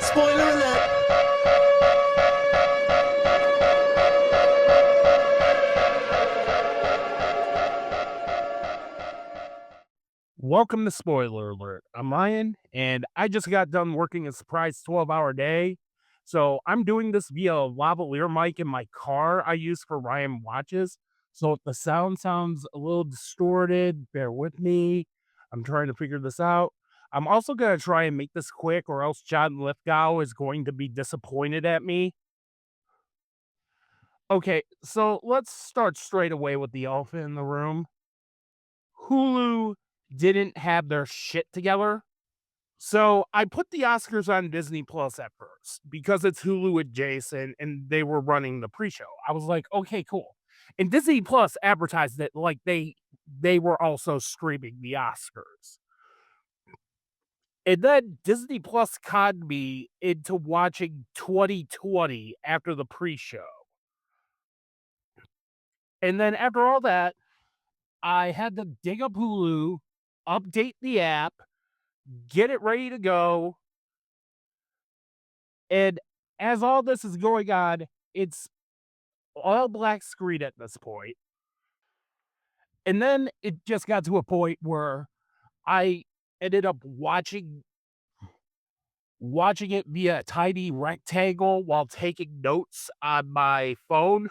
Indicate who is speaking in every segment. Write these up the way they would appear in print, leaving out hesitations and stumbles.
Speaker 1: Spoiler alert!
Speaker 2: Welcome to Spoiler Alert. I'm Ryan, and I just got done working a surprise 12-hour day. So I'm doing this via a lavalier mic in my car I use for Ryan watches. So if the sound sounds a little distorted, bear with me. I'm trying to figure this out. I'm also going to try and make this quick, or else John Lithgow is going to be disappointed at me. Okay, so let's start straight away with the elephant in the room. Hulu didn't have their shit together. So I put the Oscars on Disney Plus at first because it's Hulu adjacent and they were running the pre-show. I was like, okay, cool. And Disney Plus advertised it like they were also streaming the Oscars. And then Disney Plus conned me into watching 2020 after the pre-show. And then after all that, I had to dig up Hulu, update the app, get it ready to go. And as all this is going on, it's all black screen at this point. And then it just got to a point where I ended up watching it via a tiny rectangle while taking notes on my phone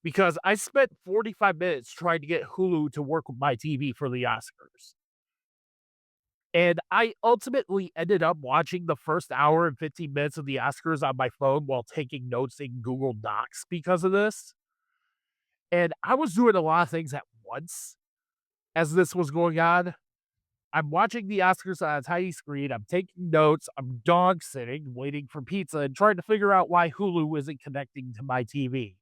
Speaker 2: because I spent 45 minutes trying to get Hulu to work with my TV for the Oscars. And I ultimately ended up watching the first hour and 15 minutes of the Oscars on my phone while taking notes in Google Docs because of this. And I was doing a lot of things at once as this was going on. I'm watching the Oscars on a tiny screen. I'm taking notes. I'm dog sitting, waiting for pizza, and trying to figure out why Hulu isn't connecting to my TV.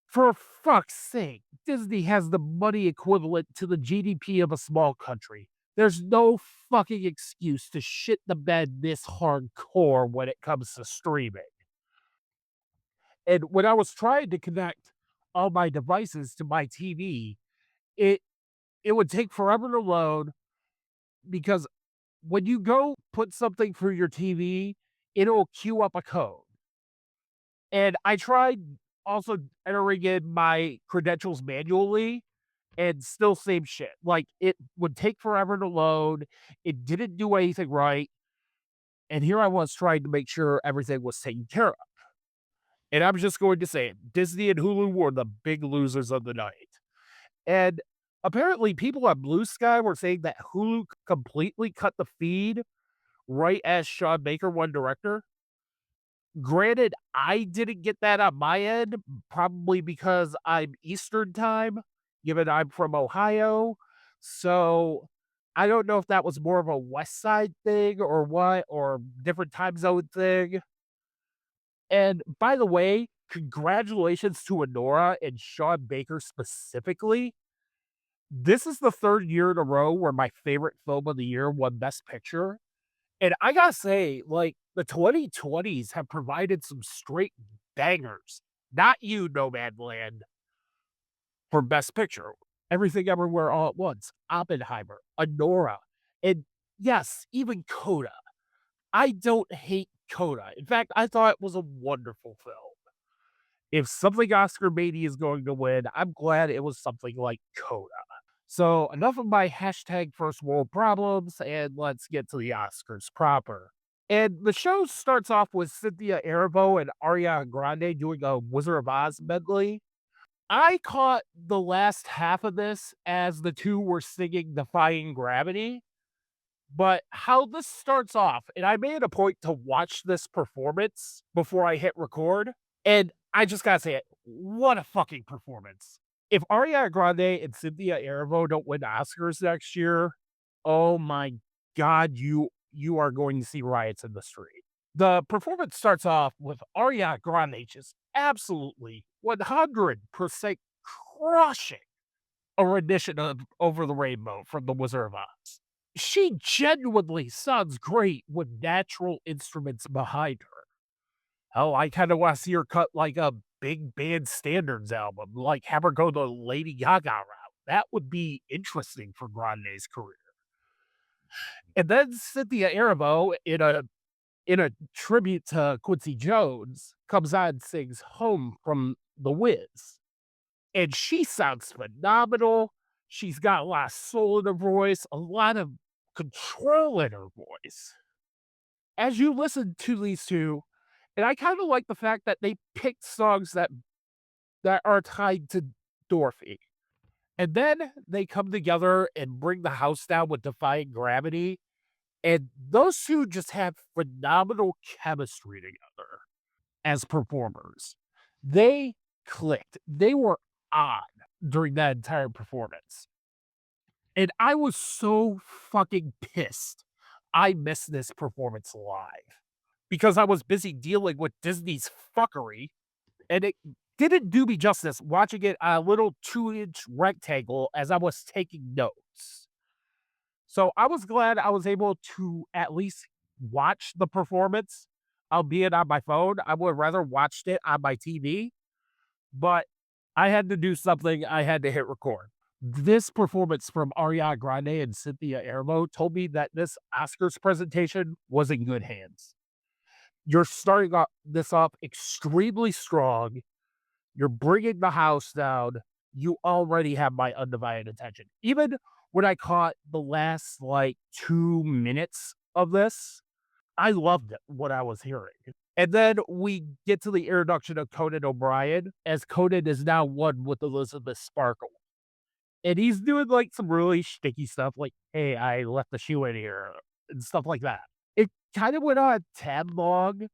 Speaker 2: For fuck's sake, Disney has the money equivalent to the GDP of a small country. There's no fucking excuse to shit the bed this hardcore when it comes to streaming. And when I was trying to connect all my devices to my TV, it it would take forever to load because when you go put something through your TV, it'll queue up a code. And I tried also entering in my credentials manually and still same shit. Like it would take forever to load. It didn't do anything right. And here I was trying to make sure everything was taken care of. And I'm just going to say it, Disney and Hulu were the big losers of the night. And apparently people on Blue Sky were saying that Hulu completely cut the feed right as Sean Baker won director. Granted, I didn't get that on my end, probably because I'm Eastern time, given I'm from Ohio. So I don't know if that was more of a West Side thing or what, or different time zone thing. And by the way, congratulations to Honora and Sean Baker specifically. This is the third year in a row where my favorite film of the year won Best Picture. And I gotta say, like, the 2020s have provided some straight bangers. Not you, Nomadland, for Best Picture. Everything Everywhere All at Once, Oppenheimer, Honora, and yes, even Coda. I don't hate Coda. In fact, I thought it was a wonderful film. If something Oscar Beatty is going to win, I'm glad it was something like Coda. So enough of my hashtag first world problems, and let's get to the Oscars proper. And the show starts off with Cynthia Erivo and Ariana Grande doing a Wizard of Oz medley. I caught the last half of this as the two were singing Defying Gravity, but how this starts off, and I made a point to watch this performance before I hit record, and I just gotta say it, what a fucking performance. If Ariana Grande and Cynthia Erivo don't win Oscars next year, oh my god, you are going to see riots in the street. The performance starts off with Ariana Grande just absolutely 100% crushing a rendition of Over the Rainbow from The Wizard of Oz. She genuinely sounds great with natural instruments behind her. Oh, I kind of want to see her cut like a big band standards album, like have her go the Lady Gaga route. That would be interesting for Grande's career. And then Cynthia Erivo in a tribute to Quincy Jones comes on and sings "Home" from The Wiz, and she sounds phenomenal. She's got a lot of soul in her voice, a lot of control in her voice. As you listen to these 2, and I kinda like the fact that they picked songs that are tied to Dorothy, and then they come together and bring the house down with Defying Gravity, and those 2 just have phenomenal chemistry together as performers. They clicked. They were on during that entire performance, and I was so fucking pissed I missed this performance live because I was busy dealing with Disney's fuckery, and it didn't do me justice watching it on a little 2-inch rectangle as I was taking notes. So, I was glad I was able to at least watch the performance, albeit on my phone. I would rather watched it on my TV, but I had to do something. I had to hit record. This performance from Ariana Grande and Cynthia Erivo told me that this Oscars presentation was in good hands. You're starting off this off extremely strong. You're bringing the house down. You already have my undivided attention. Even when I caught the last, like, 2 minutes of this, I loved it, what I was hearing. And then we get to the introduction of Conan O'Brien, as Conan is now one with Elizabeth Sparkle. And he's doing, like, some really sticky stuff like, "Hey, I left the shoe in here," and stuff like that. It kinda went on a tad long,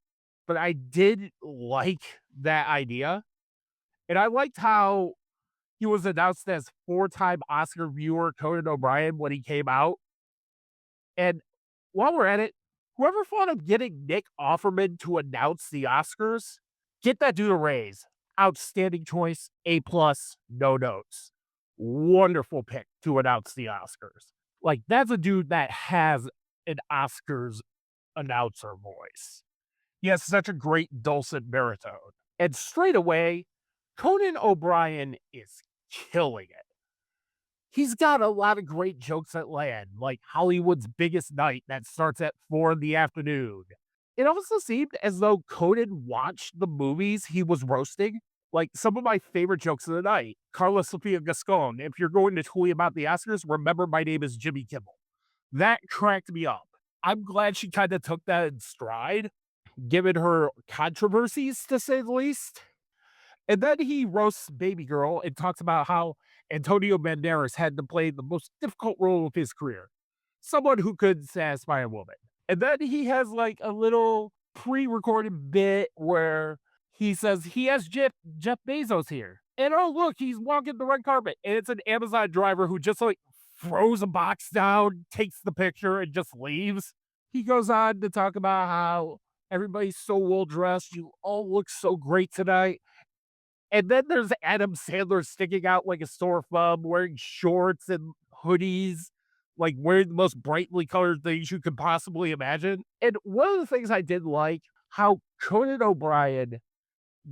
Speaker 2: but I did like that idea, and I liked how he was announced as four-time Oscar viewer Conan O'Brien when he came out. And while we're at it, whoever thought of getting Nick Offerman to announce the Oscars, get that dude a raise. Outstanding choice, A plus, no notes. Wonderful pick to announce the Oscars. Like, that's a dude that has an Oscars announcer voice. He has such a great dulcet baritone. And straight away, Conan O'Brien is killing it. He's got a lot of great jokes that land, like Hollywood's Biggest Night that starts at 4 in the afternoon. It also seemed as though Conan watched the movies he was roasting. Like, some of my favorite jokes of the night, Carla Sofia Gascon, "If you're going to tweet about the Oscars, remember my name is Jimmy Kimmel." That cracked me up. I'm glad she kinda took that in stride, given her controversies, to say the least. And then he roasts Baby Girl and talks about how Antonio Banderas had to play the most difficult role of his career, someone who could satisfy a woman. And then he has like a little pre-recorded bit where he says he has Jeff Bezos here. And oh look, he's walking the red carpet. And it's an Amazon driver who just like throws a box down, takes the picture, and just leaves. He goes on to talk about how everybody's so well dressed. You all look so great tonight. And then there's Adam Sandler sticking out like a sore thumb, wearing shorts and hoodies, like wearing the most brightly colored things you could possibly imagine. And one of the things I did like, how Conan O'Brien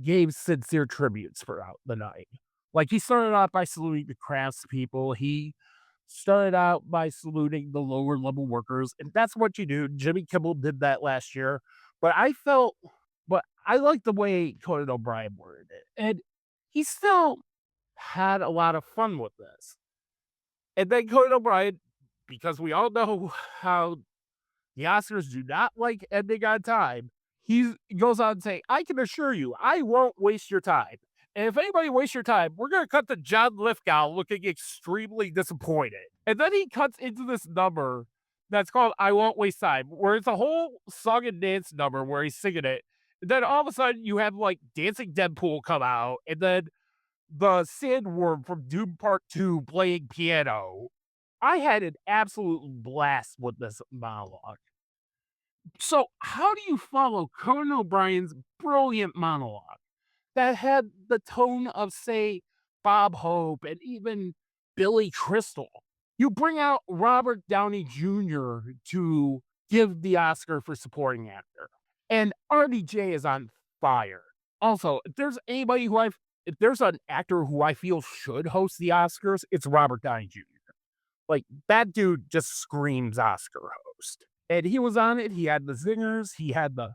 Speaker 2: gave sincere tributes throughout the night. Like, he started out by saluting the craftspeople. He started out by saluting the lower level workers, and that's what you do. Jimmy Kimmel did that last year. But I felt but I like the way Conan O'Brien worded it. And he still had a lot of fun with this. And then Conan O'Brien, because we all know how the Oscars do not like ending on time, he goes on to say, "I can assure you, I won't waste your time. And if anybody wastes your time, we're going to cut to John Lithgow looking extremely disappointed." And then he cuts into this number that's called "I Won't Waste Time," where it's a whole song and dance number where he's singing it. And then all of a sudden, you have like Dancing Deadpool come out, and then the Sandworm from Doom Part 2 playing piano. I had an absolute blast with this monologue. So, how do you follow Conan O'Brien's brilliant monologue that had the tone of, say, Bob Hope and even Billy Crystal? You bring out Robert Downey Jr. to give the Oscar for supporting actor, and RDJ is on fire. Also, if there's an actor who I feel should host the Oscars, it's Robert Downey Jr. Like, that dude just screams Oscar host. And he was on it. He had the zingers, he had the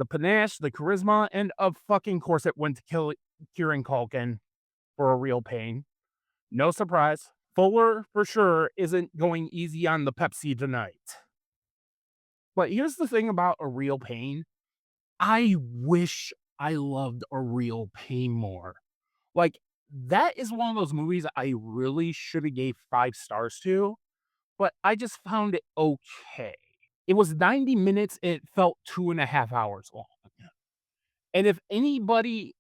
Speaker 2: panache, the charisma, and of fucking course it went to kill Kieran Culkin for A Real Pain. No surprise. Fuller, for sure, isn't going easy on the Pepsi tonight. But here's the thing about A Real Pain. I wish I loved A Real Pain more. Like, that is one of those movies I really should have gave 5 stars to, but I just found it okay. It was 90 minutes, and it felt 2.5 hours long. And if anybody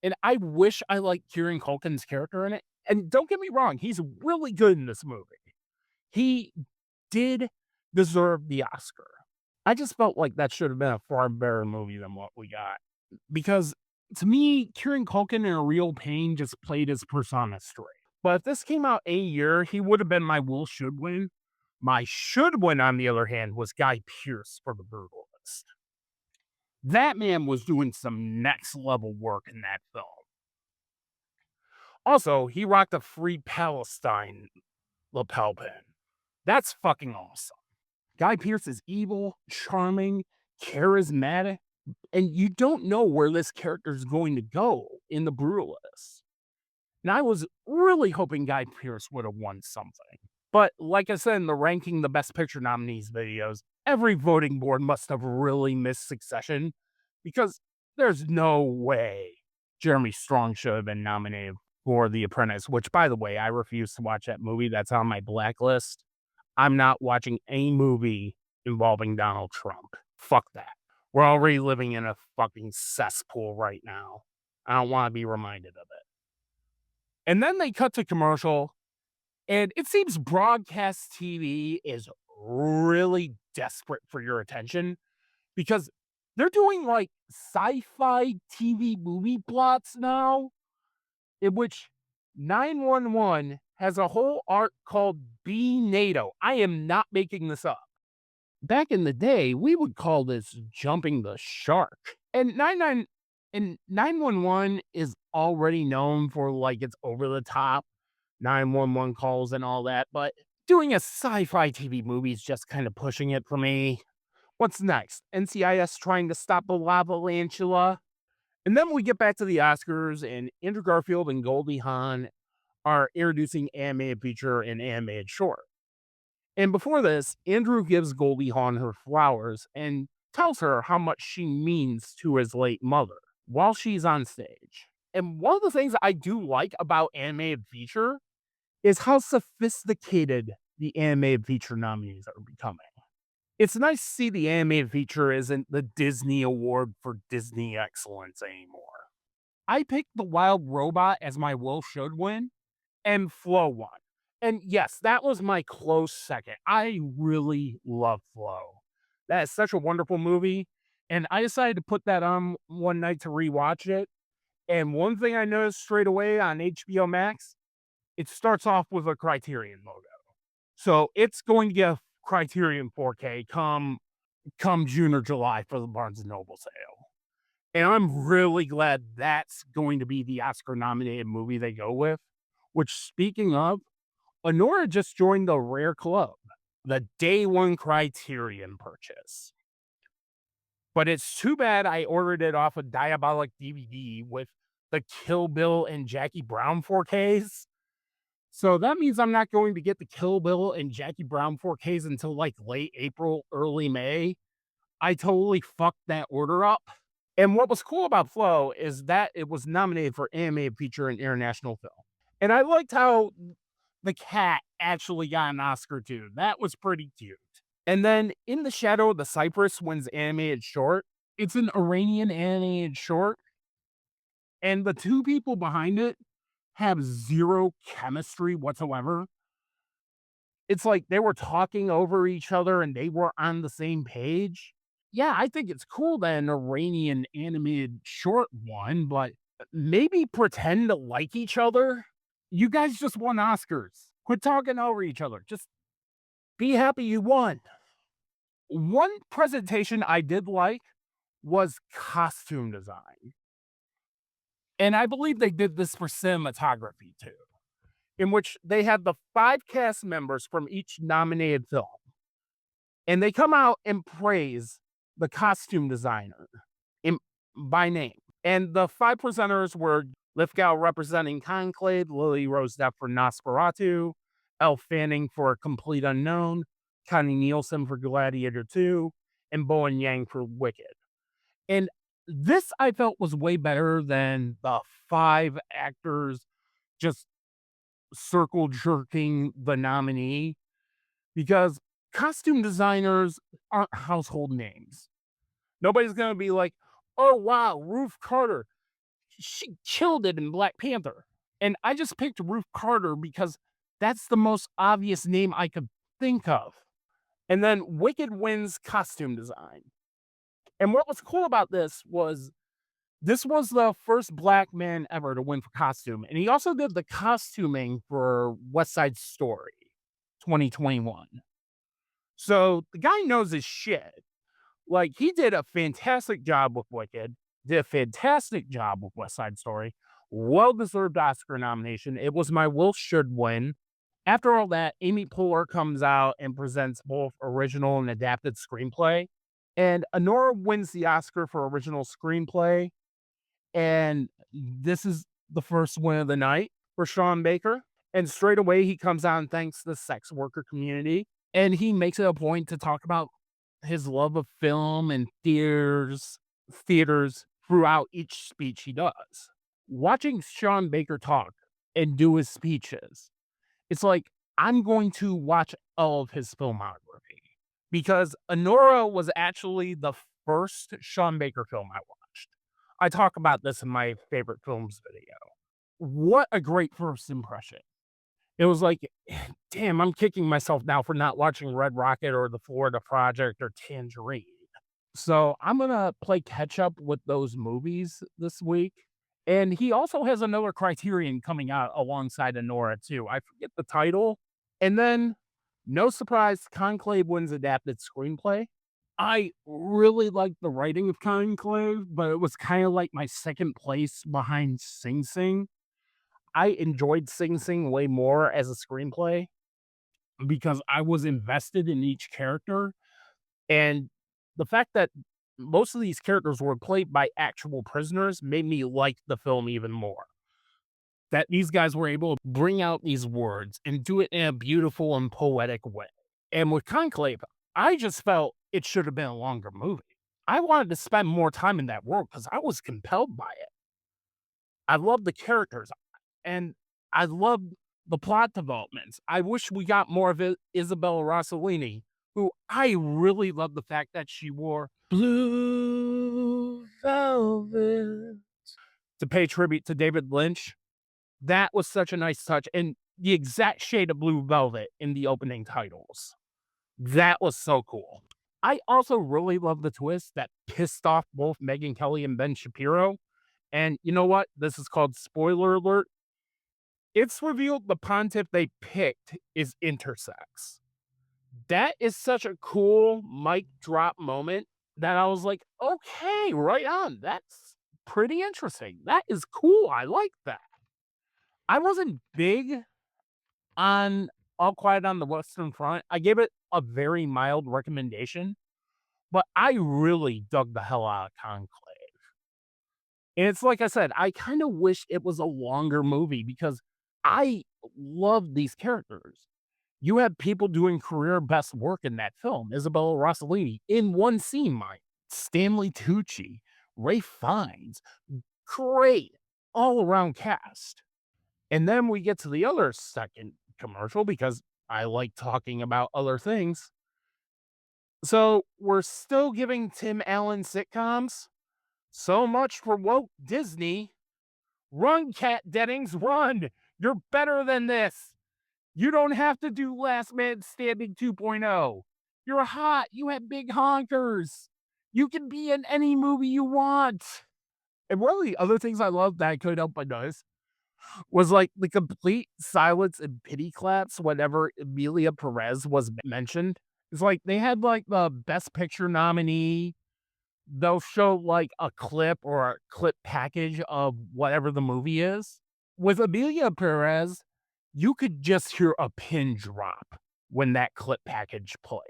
Speaker 2: and I wish I liked Kieran Culkin's character in it, and don't get me wrong, he's really good in this movie. He did deserve the Oscar. I just felt like that should have been a far better movie than what we got. Because to me, Kieran Culkin in A Real Pain just played his persona straight. But if this came out a year, he would have been my will should win. My should win, on the other hand, was Guy Pearce for The Brutalist. That man was doing some next level work in that film. Also, he rocked a Free Palestine lapel pin. That's fucking awesome. Guy Pearce is evil, charming, charismatic, and you don't know where this character is going to go in The Brutalist. And I was really hoping Guy Pearce would have won something. But like I said in the ranking the best picture nominees videos, every voting board must have really missed Succession because there's no way Jeremy Strong should have been nominated for The Apprentice, which, by the way, I refuse to watch that movie. That's on my blacklist. I'm not watching any movie involving Donald Trump. Fuck that. We're already living in a fucking cesspool right now. I don't want to be reminded of it. And then they cut to commercial, and it seems broadcast TV is really desperate for your attention because they're doing like sci-fi TV movie plots now, in which 911 has a whole arc called Be NATO. I am not making this up. Back in the day, we would call this jumping the shark. And 911 is already known for like its over the top 911 calls and all that, but doing a sci-fi TV movie is just kind of pushing it for me. What's next? NCIS trying to stop a lava lantula? And then we get back to the Oscars, and Andrew Garfield and Goldie Hawn are introducing animated feature and animated short. And before this, Andrew gives Goldie Hawn her flowers and tells her how much she means to his late mother while she's on stage. And one of the things I do like about animated feature is how sophisticated the animated feature nominees are becoming. It's nice to see the animated feature isn't the Disney Award for Disney excellence anymore. I picked The Wild Robot as my will should win, and Flow won. And yes, that was my close second. I really love Flow. That is such a wonderful movie, and I decided to put that on one night to rewatch it. And one thing I noticed straight away on HBO Max, it starts off with a Criterion logo. So it's going to get a Criterion 4K come June or July for the Barnes& and Noble sale. And I'm really glad that's going to be the Oscar-nominated movie they go with, which, speaking of, Honora just joined the rare club, the day one Criterion purchase. But it's too bad I ordered it off a Diabolic DVD with the Kill Bill and Jackie Brown 4Ks. So that means I'm not going to get the Kill Bill and Jackie Brown 4Ks until like late April, early May. I totally fucked that order up. And what was cool about Flow is that it was nominated for animated feature and international film. And I liked how the cat actually got an Oscar too. That was pretty cute. And then In the Shadow of the Cypress wins animated short. It's an Iranian animated short. And the two people behind it have zero chemistry whatsoever. It's like they were talking over each other and they were on the same page. Yeah, I think it's cool that an Iranian animated short won, but maybe pretend to like each other. You guys just won Oscars. Quit talking over each other. Just be happy you won. One presentation I did like was costume design. And I believe they did this for cinematography too. in which they had the 5 cast members from each nominated film, and they come out and praise the costume designer in by name. And the 5 presenters were Lithgow representing Conclave, Lily Rose Depp for Nosferatu, Elle Fanning for Complete Unknown, Connie Nielsen for Gladiator 2, and Bowen Yang for Wicked. And this I felt was way better than the 5 actors just circle jerking the nominee because costume designers aren't household names. Nobody's gonna be like, "Oh, wow, Ruth Carter. She killed it in Black Panther." And I just picked Ruth Carter because that's the most obvious name I could think of. And then Wicked wins costume design. And what was cool about this was the first black man ever to win for costume, and he also did the costuming for West Side Story 2021. So the guy knows his shit. Like, he did a fantastic job with Wicked, did a fantastic job with West Side Story, well-deserved Oscar nomination. It was my Will should win. After all that, Amy Poehler comes out and presents both original and adapted screenplay, and Honora wins the Oscar for original screenplay, and this is the first win of the night for Sean Baker, and straight away, he comes out and thanks the sex worker community, and he makes it a point to talk about his love of film and theaters throughout each speech he does. Watching Sean Baker talk and do his speeches, it's like I'm going to watch all of his filmography because Honora was actually the first Sean Baker film I watched. I talk about this in my favorite films video. What a great first impression. It was like, damn, I'm kicking myself now for not watching Red Rocket or The Florida Project or Tangerine. So I'm gonna play catch up with those movies this week. And he also has another Criterion coming out alongside Anora too. I forget the title. And then, no surprise, Conclave wins adapted screenplay. I really liked the writing of Conclave, but it was kind of like my second place behind Sing Sing. I enjoyed Sing Sing way more as a screenplay because I was invested in each character, and the fact that most of these characters were played by actual prisoners made me like the film even more. That these guys were able to bring out these words and do it in a beautiful and poetic way. And with Conclave, I just felt it should have been a longer movie. I wanted to spend more time in that world because I was compelled by it. I love the characters. And I loved the plot developments. I wish we got more of Isabella Rossellini, who I really love the fact that she wore blue velvet to pay tribute to David Lynch. That was such a nice touch, and the exact shade of blue velvet in the opening titles. That was so cool. I also really love the twist that pissed off both Megyn Kelly and Ben Shapiro. And you know what? This is called spoiler alert. It's revealed the pontiff they picked is intersex. That is such a cool mic drop moment that I was like, "Okay, right on. That's pretty interesting. That is cool. I like that." I wasn't big on All Quiet on the Western Front. I gave it a very mild recommendation, but I really dug the hell out of Conclave. And it's like I said, I kinda wish it was a longer movie because I love these characters. You have people doing career best work in that film. Isabella Rossellini in one scene, mind. Stanley Tucci, Ray Fiennes, great all-around cast. And then we get to the other second commercial because I like talking about other things. So we're still giving Tim Allen sitcoms. So much for woke Disney. Run, Kat Dennings, run! You're better than this. You don't have to do Last Man Standing 2.0. You're hot. You have big honkers. You can be in any movie you want. And one of the other things I love that I couldn't help but notice was like the complete silence and pity claps whenever Emilia Perez was mentioned. It's like they had like the best picture nominee. They'll show like a clip or a clip package of whatever the movie is. With Emilia Perez, you could just hear a pin drop when that clip package played,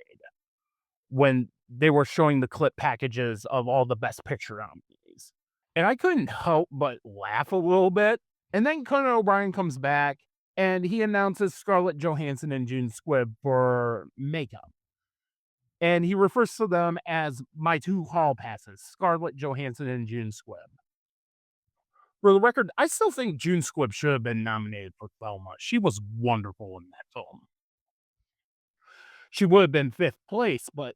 Speaker 2: when they were showing the clip packages of all the Best Picture nominees. And I couldn't help but laugh a little bit. And then Conan O'Brien comes back and he announces Scarlett Johansson and June Squibb for makeup. And he refers to them as my two hall passes, Scarlett Johansson and June Squibb. For the record, I still think June Squibb should have been nominated for Thelma. She was wonderful in that film. She would have been fifth place, but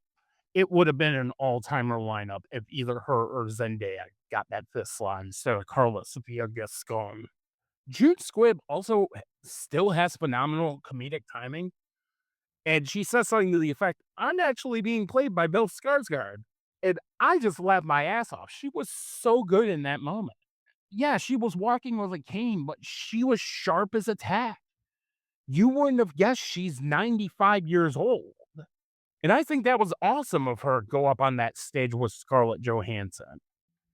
Speaker 2: it would have been an all-timer lineup if either her or Zendaya got that fifth slot instead of Carla Sofia Gascon. June Squibb also still has phenomenal comedic timing, and she says something to the effect, "I'm actually being played by Bill Skarsgård." And I just laughed my ass off. She was so good in that moment. Yeah, she was walking with a cane, but she was sharp as a tack. You wouldn't have guessed she's 95 years old. And I think that was awesome of her to go up on that stage with Scarlett Johansson.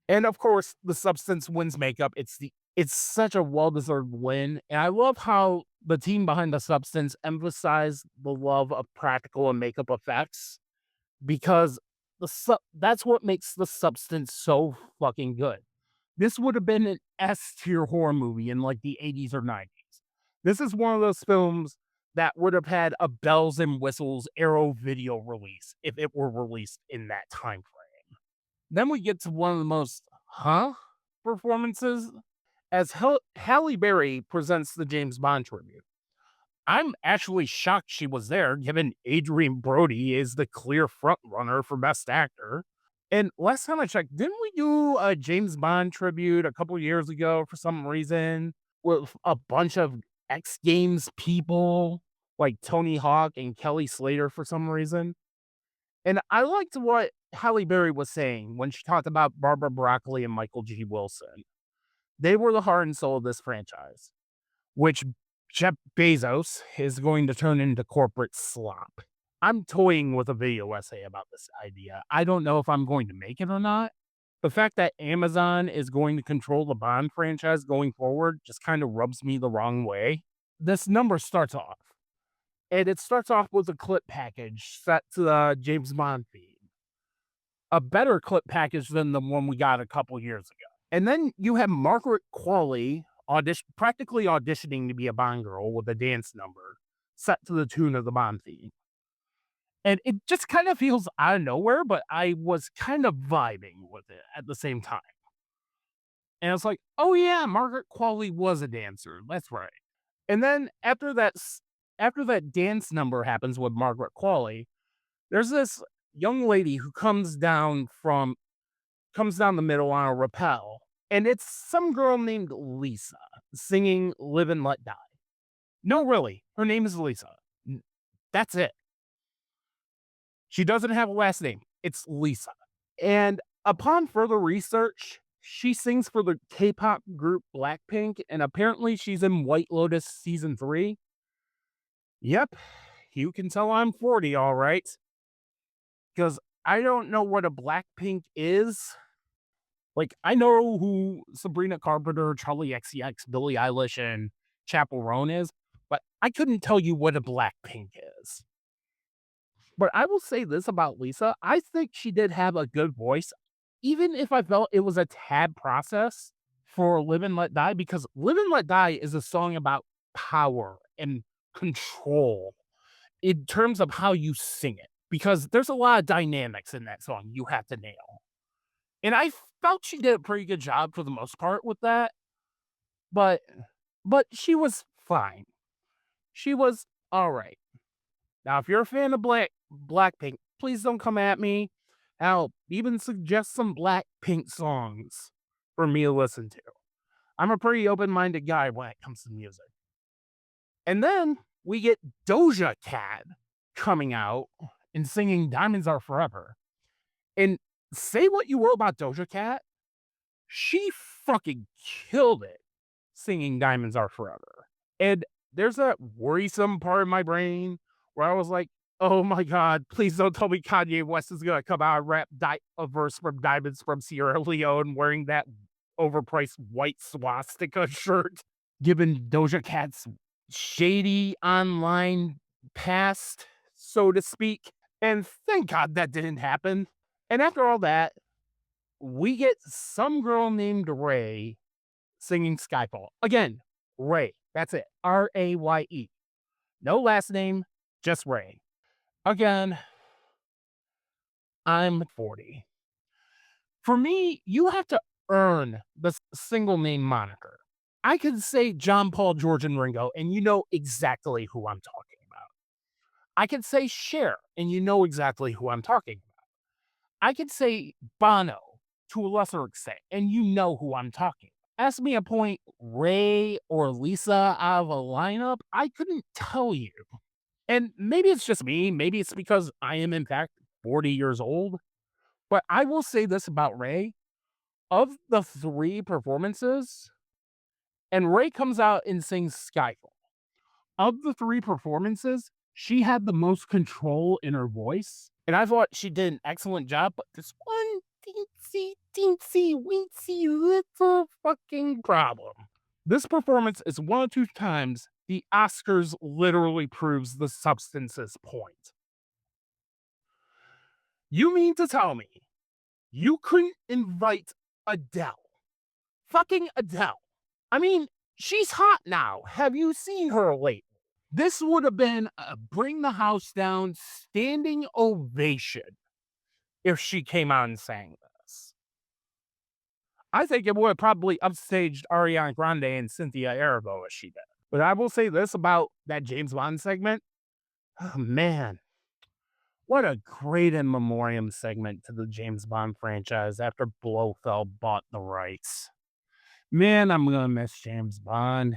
Speaker 2: And of course, The Substance wins makeup. It's such a well-deserved win. And I love how the team behind The Substance emphasized the love of practical and makeup effects because that's what makes The Substance so fucking good. This would have been an S tier horror movie in like the 80s or 90s. This is one of those films that would have had a bells and whistles Arrow video release if it were released in that time frame. Then we get to one of the most performances as Halle Berry presents the James Bond tribute. I'm actually shocked she was there, given Adrian Brody is the clear front runner for Best Actor. And last time I checked, didn't we do a James Bond tribute a couple years ago for some reason with a bunch of X Games people like Tony Hawk and Kelly Slater for some reason? And I liked what Halle Berry was saying when she talked about Barbara Broccoli and Michael G. Wilson. They were the heart and soul of this franchise, which Jeff Bezos is going to turn into corporate slop. I'm toying with a video essay about this idea. I don't know if I'm going to make it or not. The fact that Amazon is going to control the Bond franchise going forward just kind of rubs me the wrong way. This number starts off, and it starts off with a clip package set to the James Bond theme, a better clip package than the one we got a couple years ago. And then you have Margaret Qualley practically auditioning to be a Bond girl with a dance number set to the tune of the Bond theme. And it just kind of feels out of nowhere, but I was kind of vibing with it at the same time. And it's like, oh yeah, Margaret Qualley was a dancer. That's right. And then after that dance number happens with Margaret Qualley, there's this young lady who comes down the middle on a rappel, and it's some girl named Lisa singing Live and Let Die. No, really, her name is Lisa. That's it. She doesn't have a last name. It's Lisa. And upon further research, she sings for the K-pop group Blackpink, and apparently she's in White Lotus season 3. Yep, you can tell I'm 40, all right. Because I don't know what a Blackpink is. Like, I know who Sabrina Carpenter, Charlie XCX, Billie Eilish, and Chappell Roan is, but I couldn't tell you what a Blackpink is. But I will say this about Lisa, I think she did have a good voice, even if I felt it was a tad process for Live and Let Die, because Live and Let Die is a song about power and control in terms of how you sing it, because there's a lot of dynamics in that song you have to nail. And I felt she did a pretty good job for the most part with that, but she was fine. She was alright. Now, if you're a fan of Blackpink, please don't come at me. I'll even suggest some Blackpink songs for me to listen to. I'm a pretty open-minded guy when it comes to music. And then we get Doja Cat coming out and singing Diamonds Are Forever. And say what you will about Doja Cat, she fucking killed it singing Diamonds Are Forever. And there's that worrisome part of my brain where I was like, oh my God, please don't tell me Kanye West is going to come out and rap a verse from Diamonds from Sierra Leone wearing that overpriced white swastika shirt, given Doja Cat's shady online past, so to speak. And thank God that didn't happen. And after all that, we get some girl named Ray singing Skyfall. Again, Ray. That's it. Raye. No last name, just Ray. Again, I'm 40. For me, you have to earn the single name moniker. I could say John, Paul, George, and Ringo, and you know exactly who I'm talking about. I could say Cher, and you know exactly who I'm talking about. I could say Bono to a lesser extent, and you know who I'm talking about. Ask me a point Ray or Lisa out of a lineup, I couldn't tell you. And maybe it's just me, maybe it's because I am, in fact, 40 years old, but I will say this about Ray. Of the 3 performances, and Ray comes out and sings Skyfall. Of the 3 performances, she had the most control in her voice, and I thought she did an excellent job, but this one teensy, weensy little fucking problem. This performance is one of 2 times the Oscars literally proves the substance's point. You mean to tell me you couldn't invite Adele? Fucking Adele. I mean, she's hot now. Have you seen her lately? This would have been a bring the house down standing ovation if she came out and sang this. I think it would have probably upstaged Ariana Grande and Cynthia Erivo as she did. But I will say this about that James Bond segment. Oh, man, what a great in memoriam segment to the James Bond franchise after Blofeld bought the rights. Man, I'm gonna miss James Bond.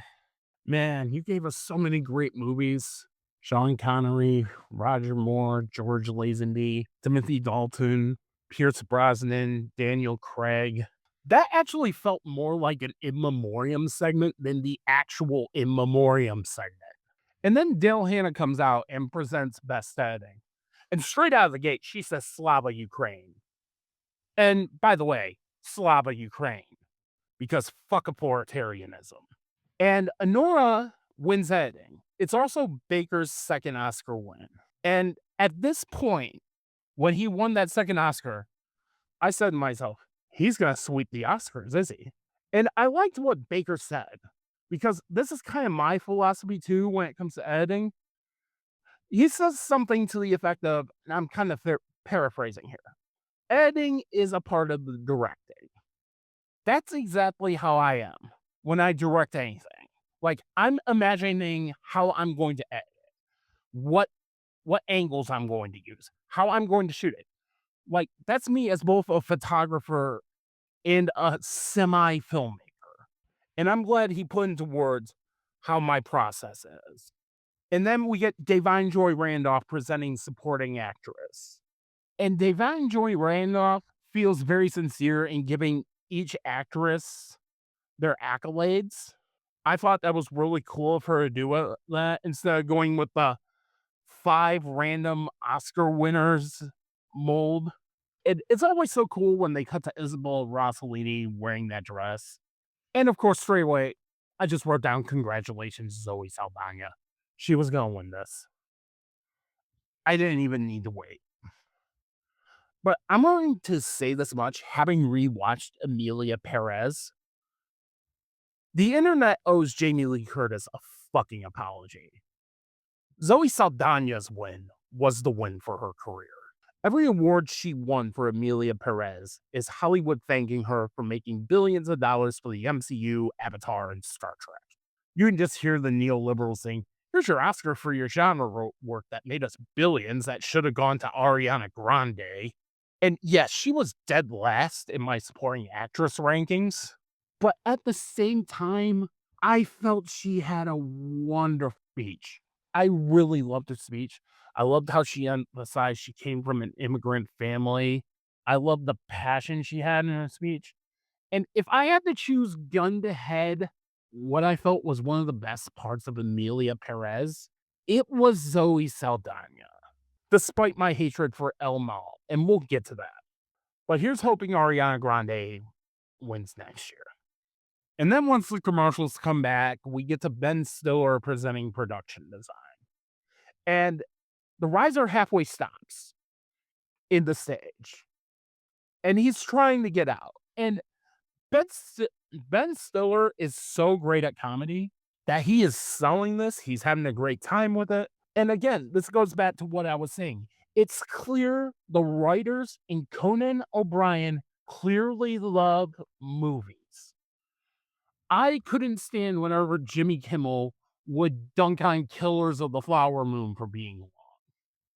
Speaker 2: Man, you gave us so many great movies. Sean Connery, Roger Moore, George Lazenby, Timothy Dalton, Pierce Brosnan, Daniel Craig. That actually felt more like an in memoriam segment than the actual in memoriam segment. And then Dale Hannah comes out and presents Best Editing. And straight out of the gate, she says Slava Ukraine. And by the way, Slava Ukraine, because fuck authoritarianism. And Honora wins editing. It's also Baker's second Oscar win. And at this point, when he won that second Oscar, I said to myself, he's going to sweep the Oscars, is he? And I liked what Baker said because this is kind of my philosophy too when it comes to editing. He says something to the effect of, and I'm kind of paraphrasing here, editing is a part of the directing. That's exactly how I am when I direct anything. Like, I'm imagining how I'm going to edit, what what angles I'm going to use, how I'm going to shoot it. Like, that's me as both a photographer and a semi filmmaker. And I'm glad he put into words how my process is. And then we get Da'Vine Joy Randolph presenting supporting actress. And Da'Vine Joy Randolph feels very sincere in giving each actress their accolades. I thought that was really cool of her to do that instead of going with the 5 random Oscar winners mold. It's always so cool when they cut to Isabel Rossellini wearing that dress. And of course, straight away, I just wrote down congratulations, Zoe Saldana. She was gonna win this. I didn't even need to wait. But I'm going to say this much, having rewatched Amelia Perez, the internet owes Jamie Lee Curtis a fucking apology. Zoe Saldana's win was the win for her career. Every award she won for Amelia Perez is Hollywood thanking her for making billions of dollars for the MCU, Avatar, and Star Trek. You can just hear the neoliberals saying, here's your Oscar for your genre work that made us billions that should have gone to Ariana Grande. And yes, she was dead last in my supporting actress rankings. But at the same time, I felt she had a wonderful speech. I really loved her speech. I loved how she emphasized she came from an immigrant family. I loved the passion she had in her speech. And if I had to choose gun to head what I felt was one of the best parts of Amelia Perez, it was Zoe Saldana, despite my hatred for El Mal. And we'll get to that. But here's hoping Ariana Grande wins next year. And then once the commercials come back, we get to Ben Stiller presenting production design. And the riser halfway stops in the stage, and he's trying to get out. And Ben, St- Ben Stiller is so great at comedy that he is selling this. He's having a great time with it. And again, this goes back to what I was saying. It's clear the writers in Conan O'Brien clearly love movies. I couldn't stand whenever Jimmy Kimmel would dunk on Killers of the Flower Moon for being long.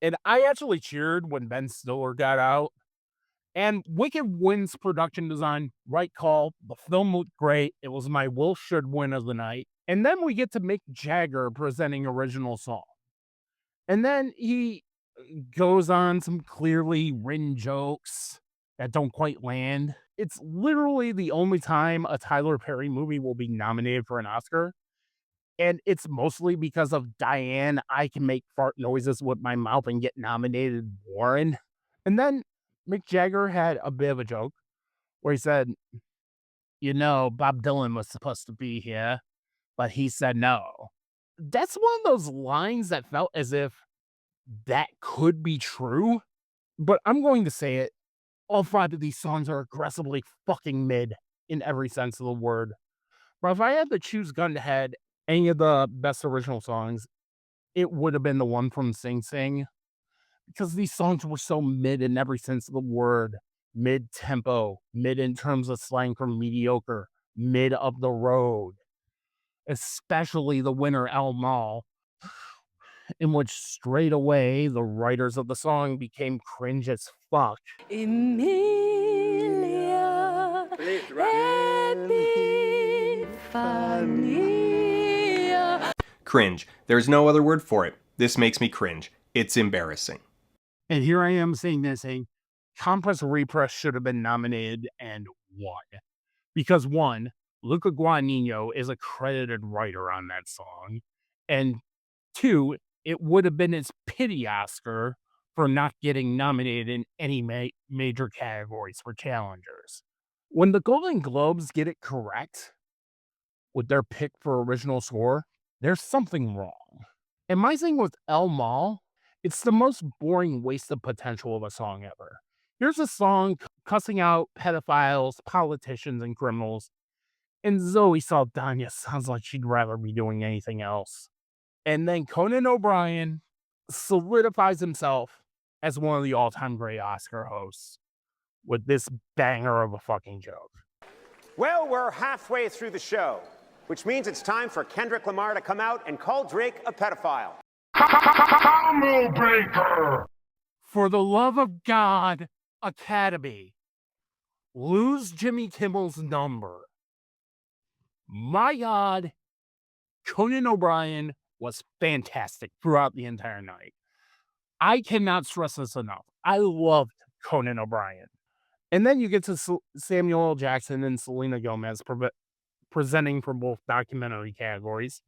Speaker 2: And I actually cheered when Ben Stiller got out. And Wicked wins production design. Right call. The film looked great. It was my Will Should win of the night. And then we get to Mick Jagger presenting original song. And then he goes on some clearly written jokes that don't quite land. It's literally the only time a Tyler Perry movie will be nominated for an Oscar. And it's mostly because of Diane, I can make fart noises with my mouth and get nominated Warren. And then Mick Jagger had a bit of a joke where he said, Bob Dylan was supposed to be here, but he said no. That's one of those lines that felt as if that could be true, but I'm going to say it. All five of these songs are aggressively fucking mid in every sense of the word. But if I had to choose gun to head any of the best original songs, it would have been the one from Sing Sing because these songs were so mid in every sense of the word. Mid tempo, mid in terms of slang from mediocre, mid of the road, especially the winner El Mal, in which straight away the writers of the song became cringe as fuck.
Speaker 1: Emilia Epifania.
Speaker 3: Cringe. There's no other word for it. This makes me cringe. It's embarrassing.
Speaker 2: And here I am saying this, saying Compress Repress should have been nominated and won. Because one, Luca Guadagnino is a credited writer on that song. And two, it would have been his pity Oscar for not getting nominated in any major categories for challengers. When the Golden Globes get it correct with their pick for original score, there's something wrong. And my thing with El Mal, it's the most boring waste of potential of a song ever. Here's a song cussing out pedophiles, politicians, and criminals, and Zoe Saldana sounds like she'd rather be doing anything else. And then Conan O'Brien solidifies himself as one of the all-time great Oscar hosts with this banger of a fucking joke.
Speaker 4: Well, we're halfway through the show, which means it's time for Kendrick Lamar to come out and call Drake a pedophile.
Speaker 2: Combo breaker! For the love of God, Academy, lose Jimmy Kimmel's number. My God, Conan O'Brien was fantastic throughout the entire night. I cannot stress this enough. I loved Conan O'Brien. And then you get to Samuel L. Jackson and Selena Gomez presenting for both documentary categories.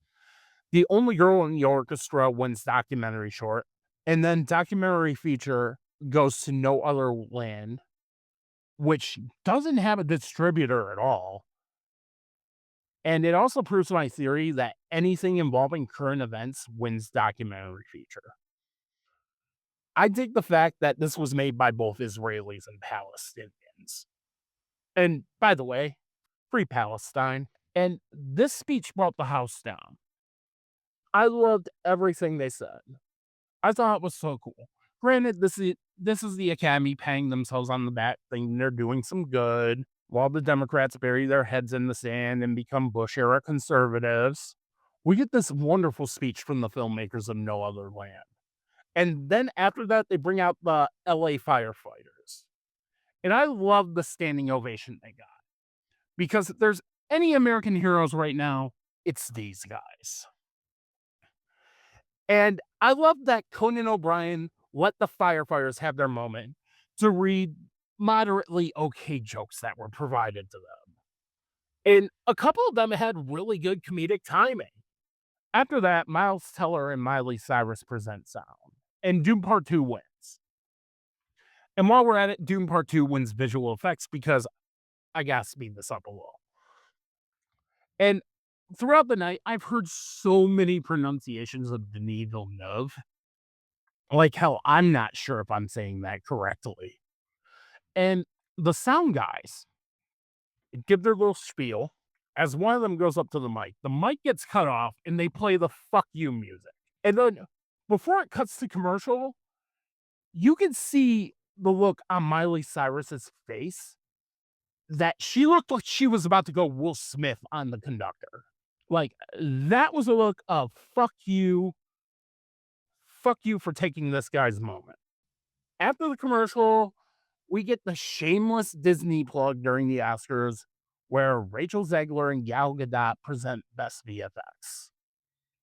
Speaker 2: The Only Girl in the Orchestra wins documentary short. And then documentary feature goes to No Other Land, which doesn't have a distributor at all. And it also proves my theory that anything involving current events wins documentary feature. I dig the fact that this was made by both Israelis and Palestinians. And by the way, free Palestine. And this speech brought the house down. I loved everything they said. I thought it was so cool. Granted, this is the Academy patting themselves on the back, thinking they're doing some good, while the Democrats bury their heads in the sand and become Bush-era conservatives. We get this wonderful speech from the filmmakers of No Other Land. And then after that, they bring out the LA firefighters. And I love the standing ovation they got. Because if there's any American heroes right now, it's these guys. And I love that Conan O'Brien let the firefighters have their moment to read moderately okay jokes that were provided to them. And a couple of them had really good comedic timing. After that, Miles Teller and Miley Cyrus present sound. And Doom Part 2 wins. And while we're at it, Doom Part 2 wins visual effects because I gotta speed this up a little. And throughout the night, I've heard so many pronunciations of Denis Villeneuve. Like, hell, I'm not sure if I'm saying that correctly. And the sound guys give their little spiel. As one of them goes up to the mic gets cut off and they play the fuck you music. And then before it cuts to commercial, you can see the look on Miley Cyrus's face that she looked like she was about to go Will Smith on the conductor. Like, that was a look of fuck you for taking this guy's moment. After the commercial, we get the shameless Disney plug during the Oscars where Rachel Zegler and Gal Gadot present Best VFX,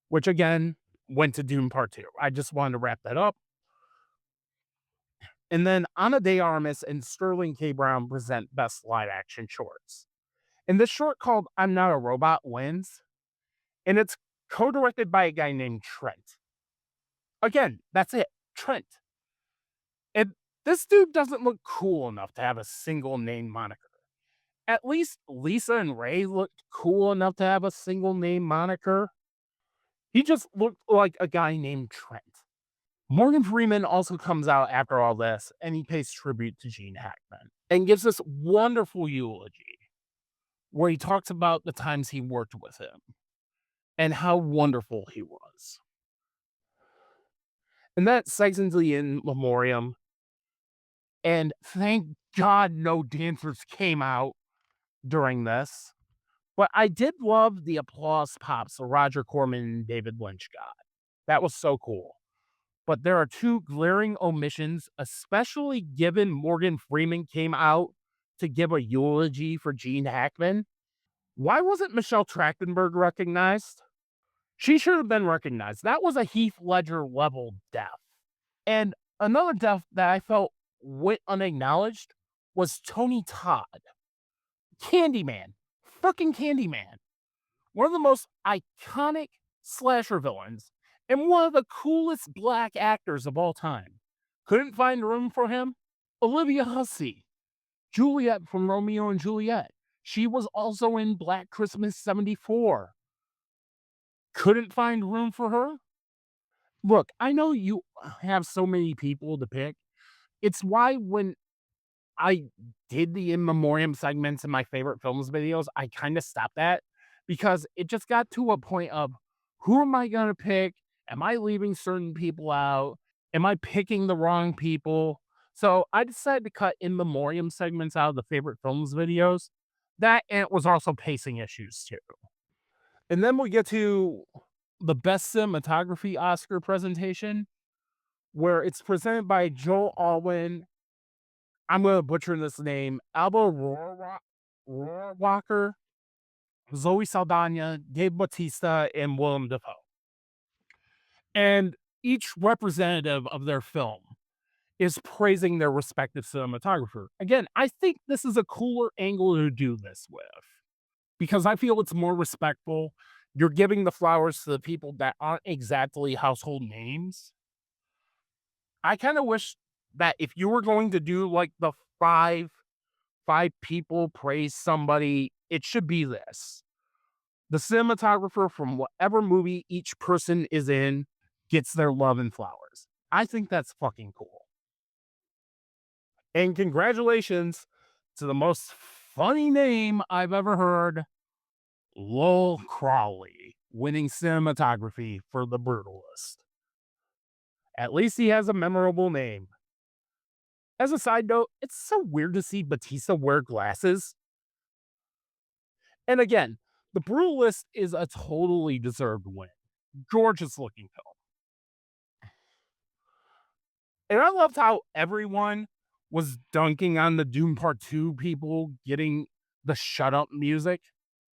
Speaker 2: which again went to Dune Part 2. I just wanted to wrap that up. And then Ana de Armas and Sterling K. Brown present Best Live Action Shorts. And this short called I'm Not a Robot wins, and it's co-directed by a guy named Trent. Again, that's it, Trent. And this dude doesn't look cool enough to have a single name moniker. At least Lisa and Ray looked cool enough to have a single name moniker. He just looked like a guy named Trent. Morgan Freeman also comes out after all this, and he pays tribute to Gene Hackman and gives this wonderful eulogy where he talks about the times he worked with him and how wonderful he was. And that segues into the in memoriam. And thank God no dancers came out during this. But I did love the applause pops that Roger Corman and David Lynch got. That was so cool. But there are two glaring omissions, especially given Morgan Freeman came out to give a eulogy for Gene Hackman. Why wasn't Michelle Trachtenberg recognized? She should have been recognized. That was a Heath Ledger level death. And another death that I felt went unacknowledged was Tony Todd. Candyman. Fucking Candyman. One of the most iconic slasher villains and one of the coolest black actors of all time. Couldn't find room for him? Olivia Hussey. Juliet from Romeo and Juliet. She was also in Black Christmas 74. Couldn't find room for her? Look, I know you have so many people to pick. It's why when I did the in memoriam segments in my favorite films videos, I kind of stopped that because it just got to a point of who am I going to pick? Am I leaving certain people out? Am I picking the wrong people? So I decided to cut in memoriam segments out of the favorite films videos. That and it was also pacing issues too. And then we get to the best cinematography Oscar presentation, where it's presented by Joel Alwyn. I'm going to butcher this name. Alba Rohrwacher, Zoe Saldana, Dave Bautista, and Willem Dafoe. And each representative of their film is praising their respective cinematographer. Again, I think this is a cooler angle to do this with because I feel it's more respectful. You're giving the flowers to the people that aren't exactly household names. I kind of wish that if you were going to do like the five people praise somebody, it should be this. The cinematographer from whatever movie each person is in gets their love and flowers. I think that's fucking cool. And congratulations to the most funny name I've ever heard, Lowell Crawley, winning cinematography for The Brutalist. At least he has a memorable name. As a side note, it's so weird to see Batista wear glasses. And again, The Brutalist is a totally deserved win. Gorgeous looking film. And I loved how everyone was dunking on the Doom Part 2 people getting the shut up music.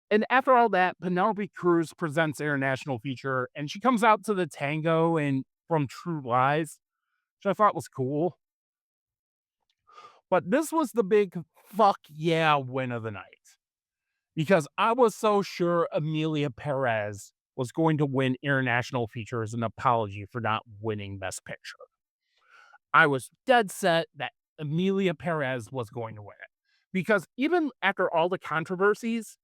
Speaker 2: And after all that, Penelope Cruz presents international feature and she comes out to the tango and from True Lies, which I thought was cool. But this was the big fuck yeah win of the night. Because I was so sure Amelia Perez was going to win international feature as an apology for not winning Best Picture. I was dead set that Amelia Perez was going to win it. Because even after all the controversies,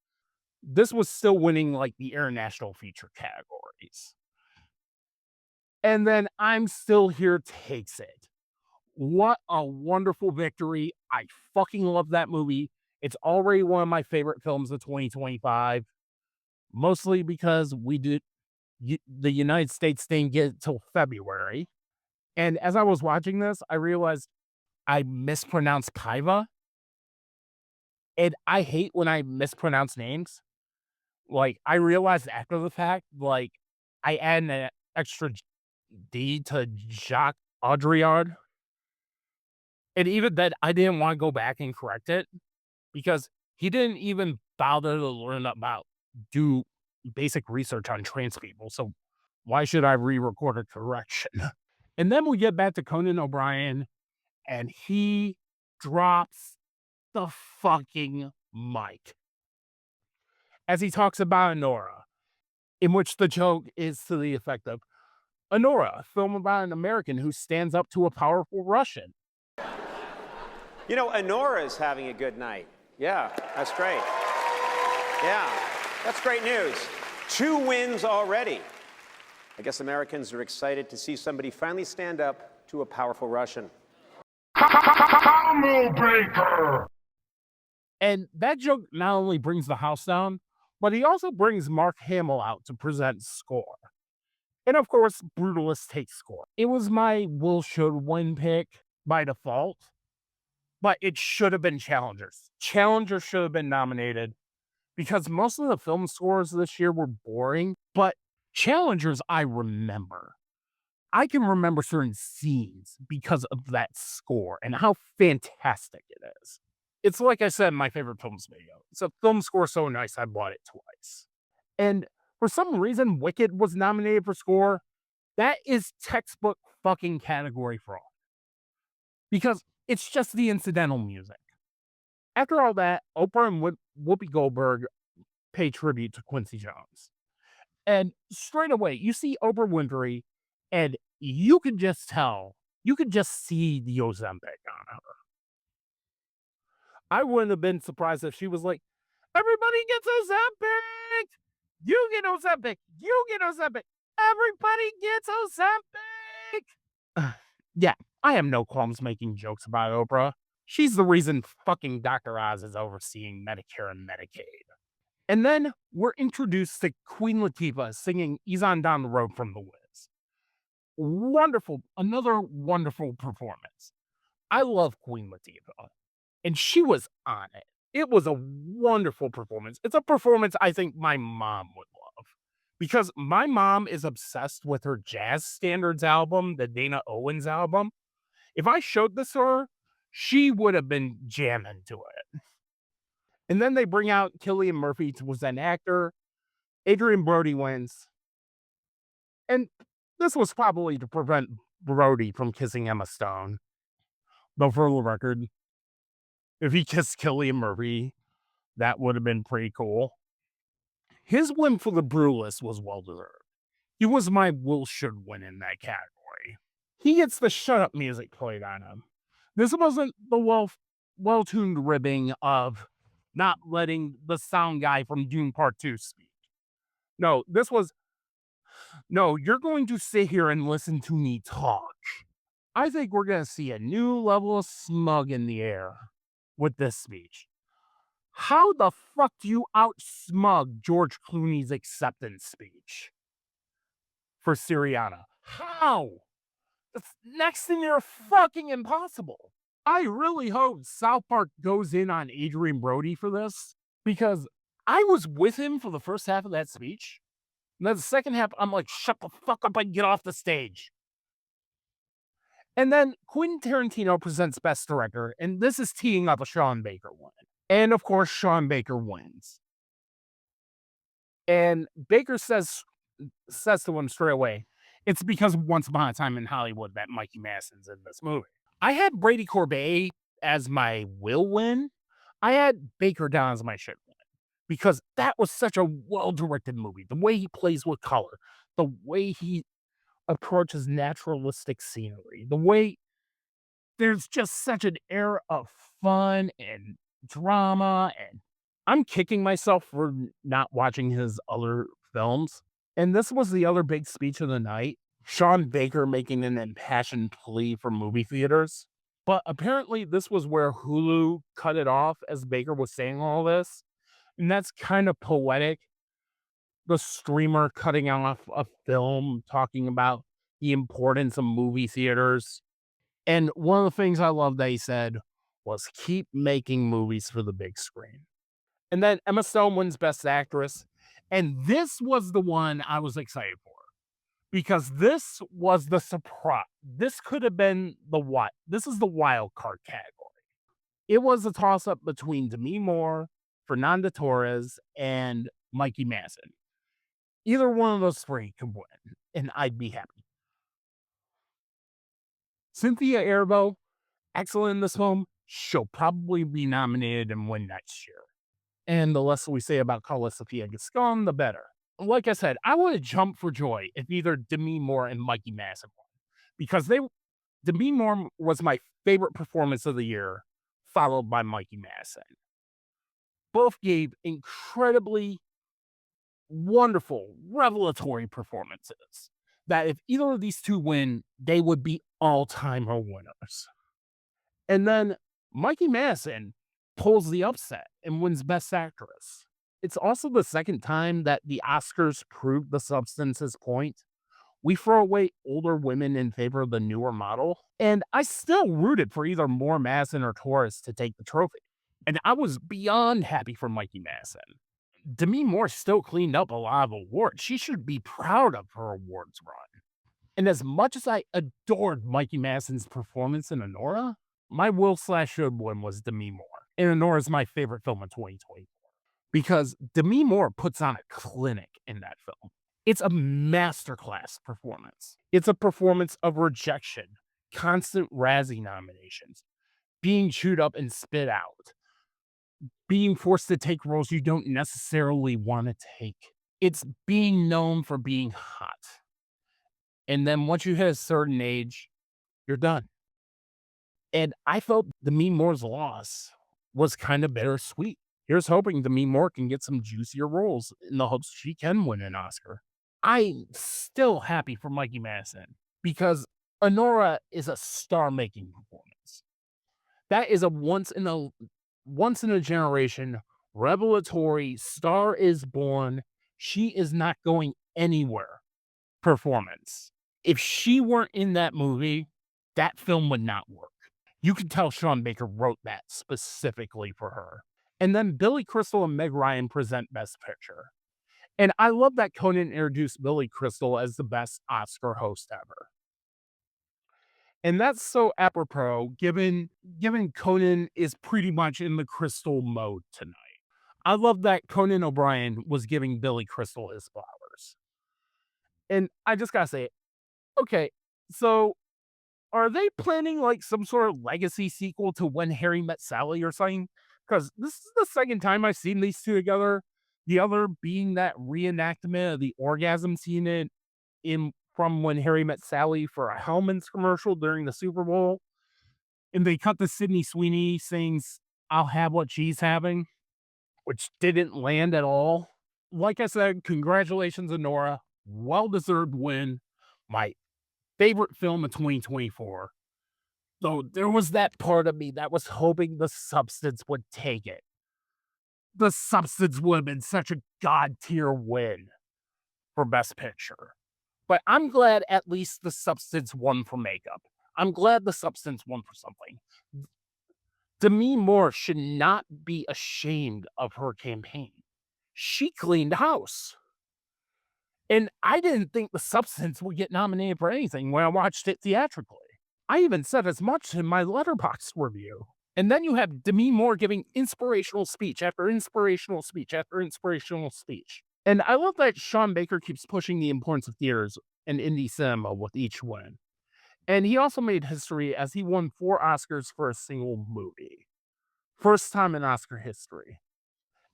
Speaker 2: this was still winning like the international feature categories. And then I'm Still Here takes it. What a wonderful victory. I fucking love that movie. It's already one of my favorite films of 2025, mostly because the United States didn't get it till February. And as I was watching this, I realized I mispronounced Kaiva. And I hate when I mispronounce names. Like, I realized after the fact, like, I add an extra D to Jacques Audrillard. And even then, I didn't want to go back and correct it because he didn't even bother to learn about, do basic research on trans people. So why should I re-record a correction? And then we get back to Conan O'Brien and he drops the fucking mic as he talks about Honora, in which the joke is to the effect of Honora, a film about an American who stands up to a powerful Russian.
Speaker 4: You know, Honora's having a good night. Yeah, that's great. Yeah, that's great news. 2 wins already. I guess Americans are excited to see somebody finally stand up to a powerful Russian.
Speaker 2: And that joke not only brings the house down, but he also brings Mark Hamill out to present score. And of course, Brutalist takes score. It was my will should win pick by default, but it should have been Challengers. Challengers should have been nominated because most of the film scores this year were boring, but Challengers I remember. I can remember certain scenes because of that score and how fantastic it is. It's like I said in my favorite films video. It's a film score so nice I bought it twice. And for some reason, Wicked was nominated for score. That is textbook fucking category fraud. Because it's just the incidental music. After all that, Oprah and Whoopi Goldberg pay tribute to Quincy Jones. And straight away, you see Oprah Winfrey, and you can just tell, you can just see the Ozempic on her. I wouldn't have been surprised if she was like, everybody gets Ozempic! You get Ozempic! You get Ozempic! Everybody gets Ozempic! Yeah, I have no qualms making jokes about Oprah. She's the reason fucking Dr. Oz is overseeing Medicare and Medicaid. And then we're introduced to Queen Latifah singing Ease On Down the Road from The Wiz. Wonderful, another wonderful performance. I love Queen Latifah, and she was on it. It was a wonderful performance. It's a performance I think my mom would love because my mom is obsessed with her Jazz Standards album, the Dana Owens album. If I showed this to her, she would have been jamming to it. And then they bring out Cillian Murphy to present actor. Adrian Brody wins. And this was probably to prevent Brody from kissing Emma Stone. Though for the record, if he kissed Cillian Murphy, that would have been pretty cool. His win for the Brutalist was well-deserved. He was my will should win in that category. He gets the shut up music played on him. This wasn't the well-tuned ribbing of not letting the sound guy from Dune Part 2 speak. No, this was, no, you're going to sit here and listen to me talk. I think we're going to see a new level of smug in the air with this speech. How the fuck do you out-smug George Clooney's acceptance speech for Syriana? How? It's next to near fucking impossible. I really hope South Park goes in on Adrian Brody for this because I was with him for the first half of that speech. And then the second half, I'm like, shut the fuck up and get off the stage. And then Quentin Tarantino presents Best Director, and this is teeing up a Sean Baker win. And of course, Sean Baker wins. And Baker says to him straight away, it's because Once Upon a Time in Hollywood that Mikey Madison's in this movie. I had Brady Corbet as my will win. I had Baker down as my should win. Because that was such a well-directed movie. The way he plays with color. The way he approaches naturalistic scenery. The way there's just such an air of fun and drama and I'm kicking myself for not watching his other films. And this was the other big speech of the night. Sean Baker making an impassioned plea for movie theaters. But apparently, this was where Hulu cut it off as Baker was saying all this. And that's kind of poetic. The streamer cutting off a film, talking about the importance of movie theaters. And one of the things I love that he said was keep making movies for the big screen. And then Emma Stone wins Best Actress. And this was the one I was excited for because this was the surprise. This could have been the what? This is the wild card category. It was a toss up between Demi Moore, Fernanda Torres, and Mikey Madsen. Either one of those three could win, and I'd be happy. Cynthia Erivo, excellent in this film. She'll probably be nominated and win next year. And the less we say about Carla Sofia Gascon, the better. Like I said, I would have jumped for joy if either Demi Moore and Mikey Madsen won. Because Demi Moore was my favorite performance of the year, followed by Mikey Madsen. Both gave incredibly wonderful, revelatory performances that if either of these two win, they would be all-timer winners. And then Mikey Madsen pulls the upset and wins Best Actress. It's also the second time that the Oscars proved the substance's point. We throw away older women in favor of the newer model, and I still rooted for either Moore, Madsen, or Torres to take the trophy. And I was beyond happy for Mikey Madsen. Demi Moore still cleaned up a lot of awards. She should be proud of her awards run. And as much as I adored Mikey Madsen's performance in Honora, my will/should win was Demi Moore. And Honora is my favorite film of 2024 because Demi Moore puts on a clinic in that film. It's a masterclass performance. It's a performance of rejection, constant Razzie nominations, being chewed up and spit out, being forced to take roles you don't necessarily want to take. It's being known for being hot. And then once you hit a certain age, you're done. And I felt Demi Moore's loss was kind of bittersweet. Here's hoping Demi Moore can get some juicier roles in the hopes she can win an Oscar. I'm still happy for Mikey Madsen because Honora is a star-making performance. That is a once in a generation revelatory Star is Born. She is not going anywhere performance. If she weren't in that movie, that film would not work. You can tell Sean Baker wrote that specifically for her. And then Billy Crystal and Meg Ryan present Best Picture. And I love that Conan introduced Billy Crystal as the best Oscar host ever. And that's so apropos given Conan is pretty much in the Crystal mode tonight. I love that Conan O'Brien was giving Billy Crystal his flowers. And I just gotta say, okay, so are they planning like some sort of legacy sequel to When Harry Met Sally or something? Because this is the second time I've seen these two together. The other being that reenactment of the orgasm scene from When Harry Met Sally for a Hellman's commercial during the Super Bowl. And they cut to Sydney Sweeney saying, "I'll have what she's having," which didn't land at all. Like I said, congratulations, Honora. Well-deserved win. My favorite film of 2024. Though there was that part of me that was hoping The Substance would take it. The Substance would have been such a god-tier win for Best Picture. But I'm glad at least The Substance won for makeup. I'm glad The Substance won for something. Demi Moore should not be ashamed of her campaign. She cleaned house. And I didn't think The Substance would get nominated for anything when I watched it theatrically. I even said as much in my Letterboxd review. And then you have Demi Moore giving inspirational speech after inspirational speech after inspirational speech. And I love that Sean Baker keeps pushing the importance of theaters and indie cinema with each win. And he also made history as he won 4 Oscars for a single movie. First time in Oscar history.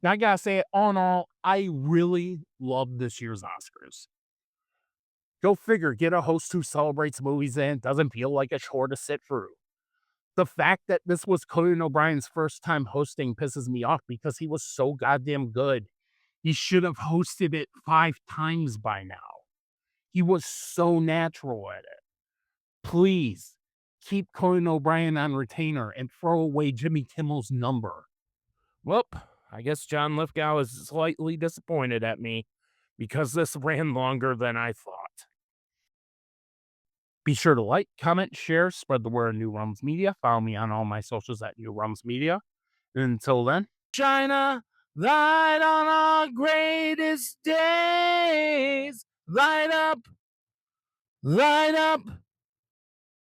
Speaker 2: Now, I gotta say, all in all, I really love this year's Oscars. Go figure, get a host who celebrates movies and doesn't feel like a chore to sit through. The fact that this was Conan O'Brien's first time hosting pisses me off because he was so goddamn good. He should have hosted it 5 times by now. He was so natural at it. Please keep Conan O'Brien on retainer and throw away Jimmy Kimmel's number.
Speaker 5: Well, I guess John Lithgow is slightly disappointed at me because this ran longer than I thought.
Speaker 2: Be sure to like, comment, share, spread the word on New Realms Media. Follow me on all my socials at New Realms Media. And until then, China, light on our greatest days. Light up, light up.